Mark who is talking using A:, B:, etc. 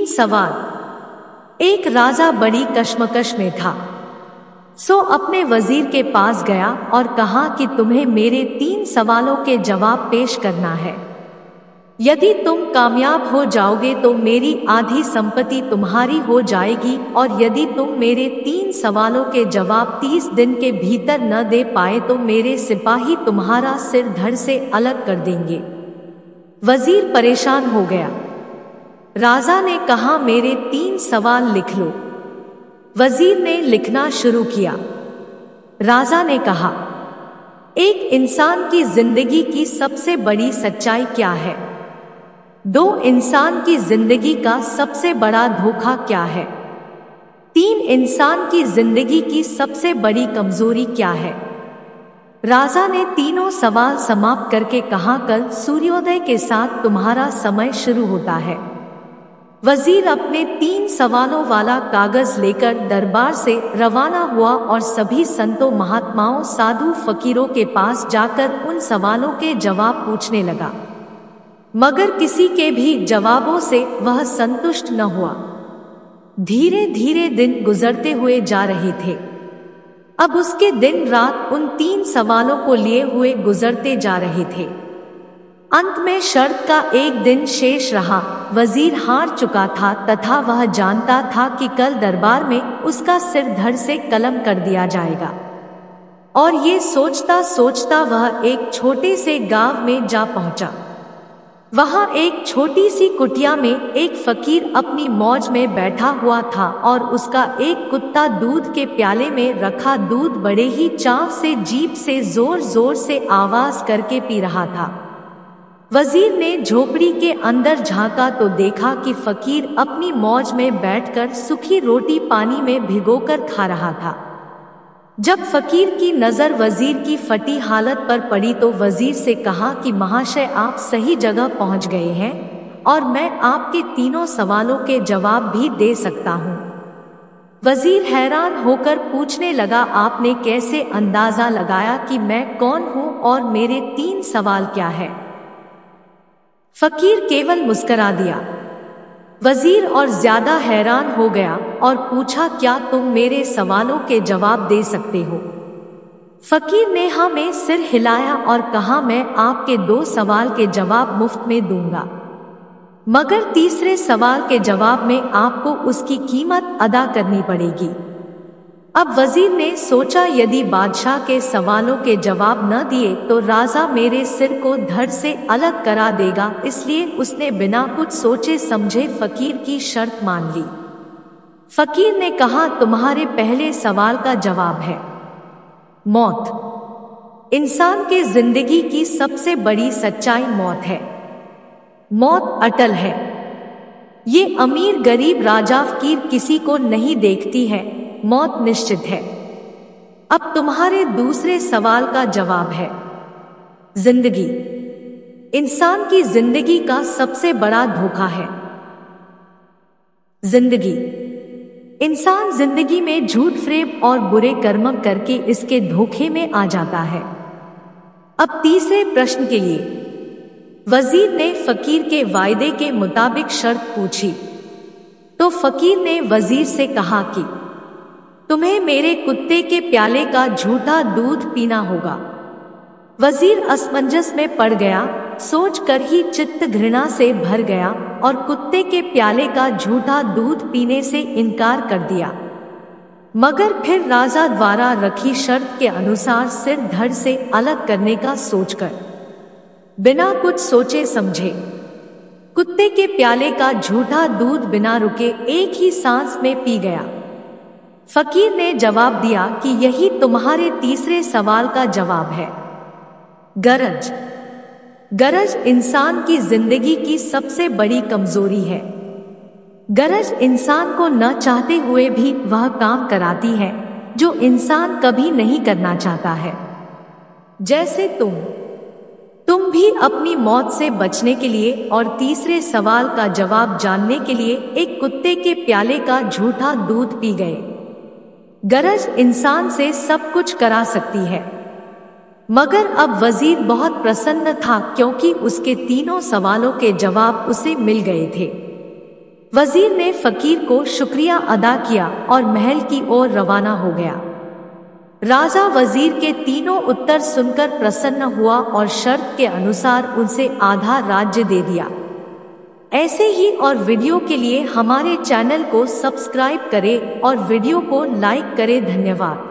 A: सवाल। एक राजा बड़ी कश्मकश में था, सो अपने वजीर के पास गया और कहा कि तुम्हें मेरे 3 सवालों के जवाब पेश करना है। यदि तुम कामयाब हो जाओगे तो मेरी आधी संपत्ति तुम्हारी हो जाएगी, और यदि तुम मेरे 3 सवालों के जवाब 30 दिन के भीतर न दे पाए तो मेरे सिपाही तुम्हारा सिर धड़ से अलग कर देंगे। वजीर परेशान हो गया। राजा ने कहा, मेरे 3 सवाल लिख लो। वजीर ने लिखना शुरू किया। राजा ने कहा, एक इंसान की जिंदगी की सबसे बड़ी सच्चाई क्या है? 2 इंसान की जिंदगी का सबसे बड़ा धोखा क्या है? 3 इंसान की जिंदगी की सबसे बड़ी कमजोरी क्या है? राजा ने तीनों सवाल समाप्त करके कहा, कल सूर्योदय के साथ तुम्हारा समय शुरू होता है। वजीर अपने 3 सवालों वाला कागज लेकर दरबार से रवाना हुआ और सभी संतों, महात्माओं, साधु, फकीरों के पास जाकर उन सवालों के जवाब पूछने लगा, मगर किसी के भी जवाबों से वह संतुष्ट न हुआ। धीरे धीरे दिन गुजरते हुए जा रहे थे। अब उसके दिन रात उन 3 सवालों को लिए हुए गुजरते जा रहे थे। अंत में शर्त का एक दिन शेष रहा। वजीर हार चुका था तथा वह जानता था कि कल दरबार में उसका सिर धड़ से कलम कर दिया जाएगा। और ये सोचता सोचता वह एक छोटे से गांव में जा पहुंचा। वहां एक छोटी सी कुटिया में एक फकीर अपनी मौज में बैठा हुआ था और उसका एक कुत्ता दूध के प्याले में रखा दूध बड़े ही चाव से जीभ से जोर जोर से आवाज करके पी रहा था। वजीर ने झोपड़ी के अंदर झांका तो देखा कि फकीर अपनी मौज में बैठकर सूखी रोटी पानी में भिगोकर खा रहा था। जब फकीर की नजर वजीर की फटी हालत पर पड़ी तो वजीर से कहा कि महाशय, आप सही जगह पहुंच गए हैं और मैं आपके तीनों सवालों के जवाब भी दे सकता हूं। वजीर हैरान होकर पूछने लगा, आपने कैसे अंदाजा लगाया कि मैं कौन हूं और मेरे 3 सवाल क्या है? फकीर केवल मुस्करा दिया। वजीर और ज्यादा हैरान हो गया और पूछा, क्या तुम मेरे सवालों के जवाब दे सकते हो? फकीर ने हाँ में सिर हिलाया और कहा, मैं आपके 2 सवाल के जवाब मुफ्त में दूंगा, मगर तीसरे सवाल के जवाब में आपको उसकी कीमत अदा करनी पड़ेगी। अब वजीर ने सोचा, यदि बादशाह के सवालों के जवाब न दिए तो राजा मेरे सिर को धड़ से अलग करा देगा, इसलिए उसने बिना कुछ सोचे समझे फकीर की शर्त मान ली। फकीर ने कहा, तुम्हारे पहले सवाल का जवाब है मौत। इंसान के जिंदगी की सबसे बड़ी सच्चाई मौत है। मौत अटल है। ये अमीर गरीब राजा फकीर किसी को नहीं देखती है, मौत निश्चित है। अब तुम्हारे दूसरे सवाल का जवाब है जिंदगी। इंसान की जिंदगी का सबसे बड़ा धोखा है जिंदगी। इंसान जिंदगी में झूठ, फ्रेब और बुरे कर्म करके इसके धोखे में आ जाता है। अब तीसरे प्रश्न के लिए वजीर ने फकीर के वायदे के मुताबिक शर्त पूछी तो फकीर ने वजीर से कहा कि तुम्हें मेरे कुत्ते के प्याले का झूठा दूध पीना होगा। वजीर असमंजस में पड़ गया। सोचकर ही चित्त घृणा से भर गया और कुत्ते के प्याले का झूठा दूध पीने से इनकार कर दिया, मगर फिर राजा द्वारा रखी शर्त के अनुसार सिर धड़ से अलग करने का सोचकर बिना कुछ सोचे समझे कुत्ते के प्याले का झूठा दूध बिना रुके एक ही सांस में पी गया। फकीर ने जवाब दिया कि यही तुम्हारे तीसरे सवाल का जवाब है गरज। गरज इंसान की जिंदगी की सबसे बड़ी कमजोरी है। गरज इंसान को न चाहते हुए भी वह काम कराती है जो इंसान कभी नहीं करना चाहता है। जैसे तुम भी अपनी मौत से बचने के लिए और तीसरे सवाल का जवाब जानने के लिए एक कुत्ते के प्याले का झूठा दूध पी गए। गरज इंसान से सब कुछ करा सकती है, मगर अब वजीर बहुत प्रसन्न था क्योंकि उसके तीनों सवालों के जवाब उसे मिल गए थे। वजीर ने फकीर को शुक्रिया अदा किया और महल की ओर रवाना हो गया। राजा वजीर के तीनों उत्तर सुनकर प्रसन्न हुआ और शर्त के अनुसार उनसे आधा राज्य दे दिया। ऐसे ही और वीडियो के लिए हमारे चैनल को सब्सक्राइब करें और वीडियो को लाइक करें। धन्यवाद।